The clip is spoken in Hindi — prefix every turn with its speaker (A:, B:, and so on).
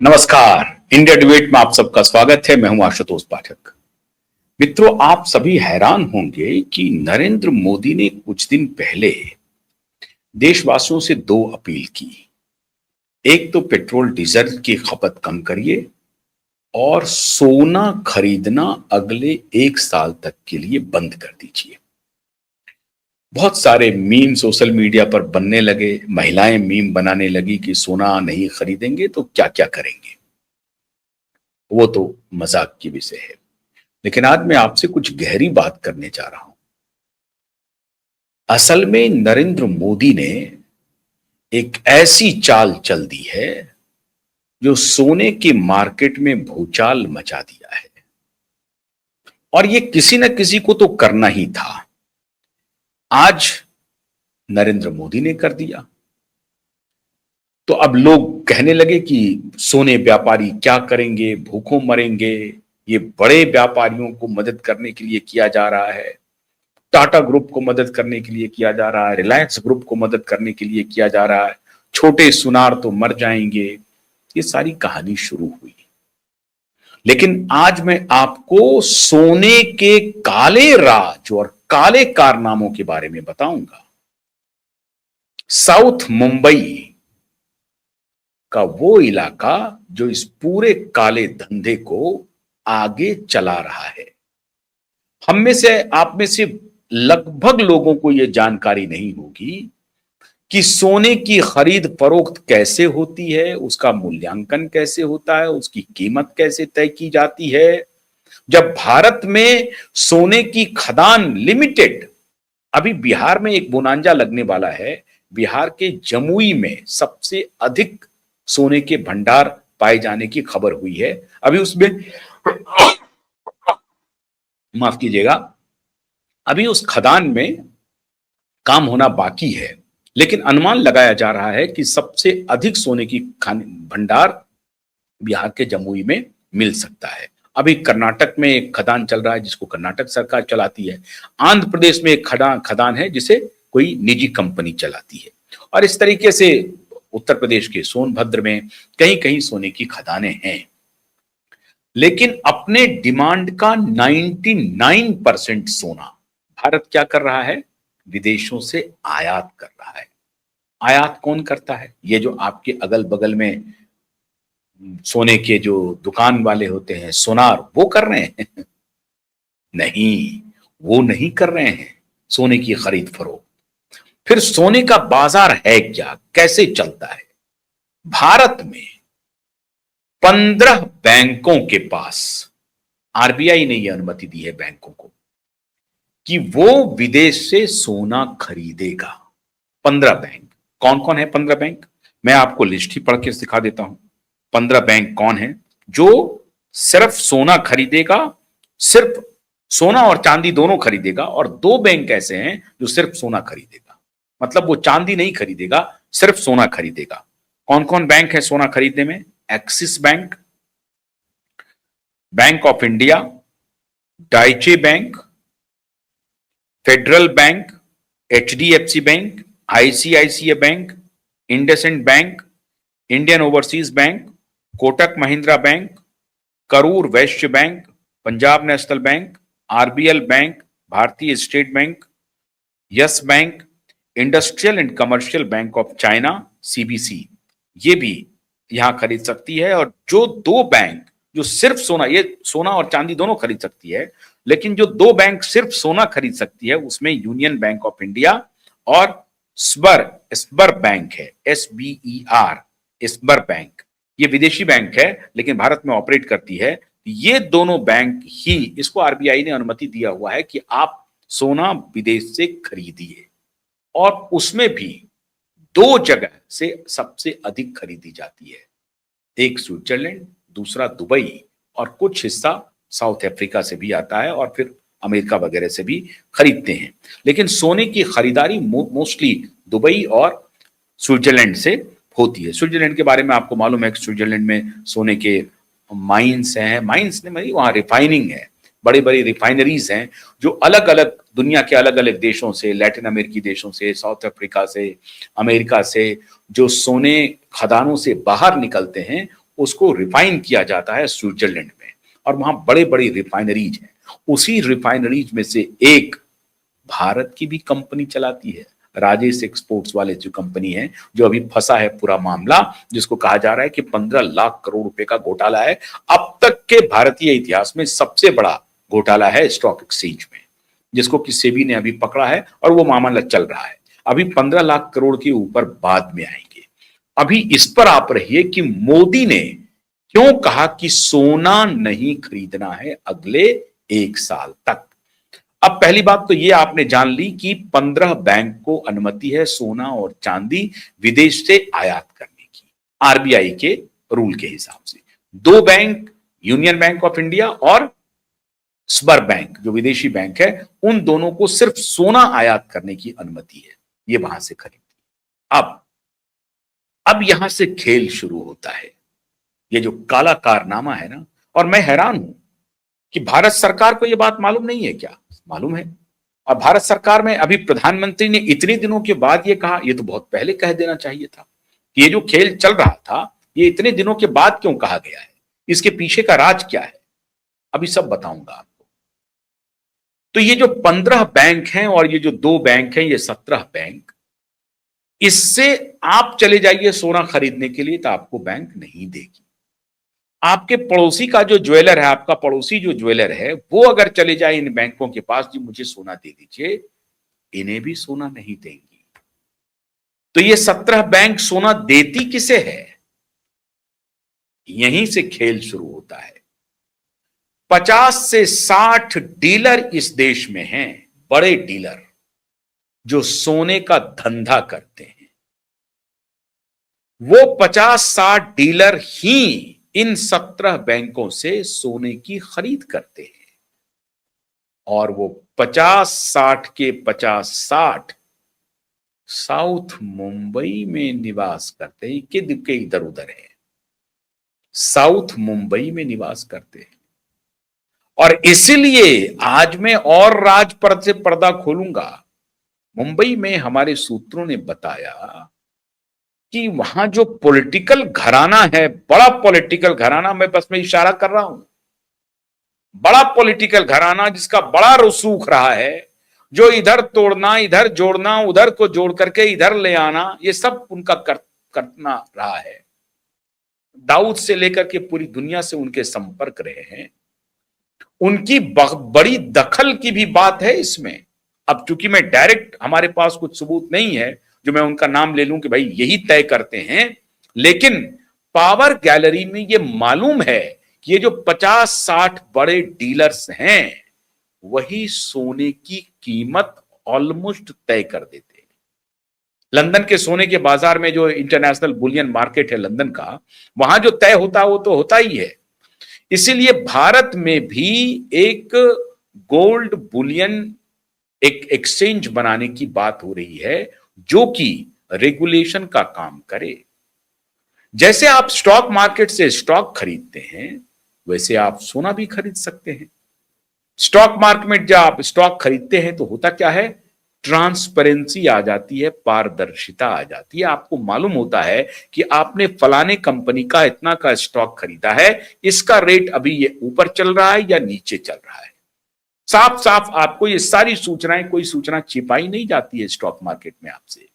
A: नमस्कार। इंडिया डिबेट में आप सबका स्वागत है। मैं हूं आशुतोष पाठक। मित्रों, आप सभी हैरान होंगे कि नरेंद्र मोदी ने कुछ दिन पहले देशवासियों से दो अपील की। एक तो पेट्रोल डीजल की खपत कम करिए और सोना खरीदना अगले एक साल तक के लिए बंद कर दीजिए। बहुत सारे मीम सोशल मीडिया पर बनने लगे। महिलाएं मीम बनाने लगी कि सोना नहीं खरीदेंगे तो क्या क्या करेंगे। वो तो मजाक की विषय है, लेकिन आज मैं आपसे कुछ गहरी बात करने जा रहा हूं। असल में नरेंद्र मोदी ने एक ऐसी चाल चल दी है जो सोने के मार्केट में भूचाल मचा दिया है, और ये किसी न किसी को तो करना ही था। आज नरेंद्र मोदी ने कर दिया तो अब लोग कहने लगे कि सोने व्यापारी क्या करेंगे, भूखों मरेंगे। ये बड़े व्यापारियों को मदद करने के लिए किया जा रहा है, टाटा ग्रुप को मदद करने के लिए किया जा रहा है, रिलायंस ग्रुप को मदद करने के लिए किया जा रहा है, छोटे सुनार तो मर जाएंगे। ये सारी कहानी शुरू हुई। लेकिन आज मैं आपको सोने के काले राज और काले कारनामों के बारे में बताऊंगा। साउथ मुंबई का वो इलाका जो इस पूरे काले धंधे को आगे चला रहा है। हम में से, आप में से लगभग लोगों को यह जानकारी नहीं होगी कि सोने की खरीद फरोख्त कैसे होती है, उसका मूल्यांकन कैसे होता है, उसकी कीमत कैसे तय की जाती है। जब भारत में सोने की खदान लिमिटेड, अभी बिहार में एक बोनांजा लगने वाला है। बिहार के जमुई में सबसे अधिक सोने के भंडार पाए जाने की खबर हुई है। अभी उसमें माफ कीजिएगा, अभी उस खदान में काम होना बाकी है, लेकिन अनुमान लगाया जा रहा है कि सबसे अधिक सोने की भंडार बिहार के जमुई में मिल सकता है। अभी कर्नाटक में एक खदान चल रहा है जिसको कर्नाटक सरकार चलाती है। आंध्र प्रदेश में एक खदान है जिसे कोई निजी कंपनी चलाती है, और इस तरीके से उत्तर प्रदेश के सोनभद्र में कहीं कहीं सोने की खदानें हैं। लेकिन अपने डिमांड का 99% सोना भारत क्या कर रहा है? विदेशों से आयात कर रहा है। आयात कौन करता है? ये जो आपके अगल बगल में सोने के जो दुकान वाले होते हैं, सोनार, वो कर रहे हैं? नहीं, वो नहीं कर रहे हैं सोने की खरीद फरोख्त। फिर सोने का बाजार है क्या, कैसे चलता है? भारत में 15 बैंकों के पास आरबीआई ने यह अनुमति दी है बैंकों को कि वो विदेश से सोना खरीदेगा। 15 बैंक। कौन कौन है 15 बैंक? मैं आपको लिस्ट ही पढ़ के सिखा देता हूं। 15 बैंक कौन है जो सिर्फ सोना खरीदेगा, सिर्फ सोना और चांदी दोनों खरीदेगा, और 2 बैंक ऐसे हैं जो सिर्फ सोना खरीदेगा। मतलब वो चांदी नहीं खरीदेगा, सिर्फ सोना खरीदेगा। कौन कौन बैंक है सोना खरीदने में? Axis Bank, Bank of India, Deutsche Bank, Federal Bank, HDFC Bank, ICICI Bank, IndusInd Bank, Indian Overseas Bank, Kotak Mahindra Bank, Karur Vysya Bank, Punjab National Bank, RBL Bank, Bharatiya State Bank, Yes Bank, Industrial and Commercial Bank of China, CBC, ये भी यहां खरीद सकती है। और जो 2 बैंक जो सिर्फ सोना, ये सोना और चांदी दोनों खरीद सकती है, लेकिन जो 2 बैंक सिर्फ सोना खरीद सकती है उसमें यूनियन बैंक ऑफ इंडिया और स्बर बैंक है, SBER, स्बर बैंक। ये विदेशी बैंक है लेकिन भारत में ऑपरेट करती है। ये दोनों बैंक ही, इसको आरबीआई ने अनुमति दिया हुआ है कि आप सोना विदेश से खरीदिए, और उसमें भी 2 जगह से सबसे अधिक खरीदी जाती है। एक स्विट्जरलैंड, दूसरा दुबई, और कुछ हिस्सा साउथ अफ्रीका से भी आता है, और फिर अमेरिका वगैरह से भी खरीदते हैं। लेकिन सोने की खरीदारी मोस्टली दुबई और स्विट्जरलैंड से होती है। स्विट्जरलैंड के बारे में आपको मालूम है कि स्विट्जरलैंड में सोने के माइंस हैं, माइंस ने मेरी, वहां रिफाइनिंग है, बड़ी बड़ी रिफाइनरीज हैं जो अलग अलग दुनिया के अलग अलग देशों से, लैटिन अमेरिकी देशों से, साउथ अफ्रीका से, अमेरिका से, जो सोने खदानों से बाहर निकलते हैं उसको रिफाइन किया जाता है स्विट्जरलैंड में, और वहां बड़े बड़े रिफाइनरीज हैं। उसी रिफाइनरीज में से एक भारत की भी कंपनी चलाती है, राजेश एक्सपोर्ट्स वाले जो कंपनी है, जो अभी फंसा है पूरा मामला, जिसको कहा जा रहा है कि 15 लाख करोड़ रुपए का घोटाला है। अब तक के भारतीय इतिहास में सबसे बड़ा घोटाला है स्टॉक एक्सचेंज में, जिसको कि सेबी ने अभी पकड़ा है और वो मामला चल रहा है। अभी 15 लाख करोड़ के ऊपर बाद में आएंगे। अभी इस पर आप रहिए कि मोदी ने क्यों कहा कि सोना नहीं खरीदना है अगले 1 साल तक। अब पहली बात तो ये आपने जान ली कि 15 बैंक को अनुमति है सोना और चांदी विदेश से आयात करने की, आरबीआई के रूल के हिसाब से। 2 bank, union bank of India और स्बर बैंक जो विदेशी बैंक है, उन दोनों को सिर्फ सोना आयात करने की अनुमति है, ये वहां से खरीदती। अब यहां से खेल शुरू होता है, ये जो काला कारनामा है ना। और मैं हैरान हूं कि भारत सरकार को यह बात मालूम नहीं है क्या? मालूम है। और भारत सरकार में अभी प्रधानमंत्री ने इतने दिनों के बाद ये कहा, ये तो बहुत पहले कह देना चाहिए था कि ये जो खेल चल रहा था, ये इतने दिनों के बाद क्यों कहा गया है, इसके पीछे का राज क्या है, अभी सब बताऊंगा आपको। तो ये जो 15 बैंक हैं और ये जो 2 बैंक हैं, ये 17 बैंक, इससे आप चले जाइए सोना खरीदने के लिए तो आपको बैंक नहीं देगी। आपके पड़ोसी का जो ज्वेलर है, आपका पड़ोसी जो ज्वेलर है, वो अगर चले जाए इन बैंकों के पास, जी मुझे सोना दे दीजिए, इन्हें भी सोना नहीं देंगी। तो ये 17 बैंक सोना देती किसे है? यहीं से खेल शुरू होता है। 50 से 60 डीलर इस देश में हैं, बड़े डीलर जो सोने का धंधा करते हैं। वो 50-60 डीलर ही इन 17 बैंकों से सोने की खरीद करते हैं। और वो 50-60 के 50-60 साउथ मुंबई में निवास करते हैं, के इधर उधर है, साउथ मुंबई में निवास करते हैं। और इसलिए आज मैं और राज पर से पर्दा खोलूंगा। मुंबई में हमारे सूत्रों ने बताया कि वहां जो पॉलिटिकल घराना है, बड़ा पॉलिटिकल घराना, मैं बस में इशारा कर रहा हूं, बड़ा पॉलिटिकल घराना जिसका बड़ा रसूख रहा है, जो इधर तोड़ना, इधर जोड़ना, उधर को जोड़ करके इधर ले आना, ये सब उनका करना रहा है। दाऊद से लेकर के पूरी दुनिया से उनके संपर्क रहे हैं। उनकी बड़ी दखल की भी बात है इसमें। अब चूंकि मैं डायरेक्ट, हमारे पास कुछ सबूत नहीं है जो मैं उनका नाम ले लूं कि भाई यही तय करते हैं, लेकिन पावर गैलरी में ये मालूम है कि ये जो 50-60 बड़े डीलर्स हैं, वही सोने की कीमत ऑलमोस्ट तय कर देते हैं। लंदन के सोने के बाजार में जो इंटरनेशनल बुलियन मार्केट है लंदन का, वहां जो तय होता है वो तो होता ही है। इसीलिए भारत में भी एक गोल्ड बुलियन एक एक्सचेंज बनाने की बात हो रही है, जो कि रेगुलेशन का काम करे। जैसे आप स्टॉक मार्केट से स्टॉक खरीदते हैं, वैसे आप सोना भी खरीद सकते हैं। स्टॉक मार्केट में जब आप स्टॉक खरीदते हैं तो होता क्या है, ट्रांसपेरेंसी आ जाती है, पारदर्शिता आ जाती है। आपको मालूम होता है कि आपने फलाने कंपनी का इतना का स्टॉक खरीदा है, इसका रेट अभी ये ऊपर चल रहा है या नीचे चल रहा है। साफ साफ आपको ये सारी सूचनाएं, कोई सूचना छिपाई नहीं जाती है स्टॉक मार्केट में आपसे।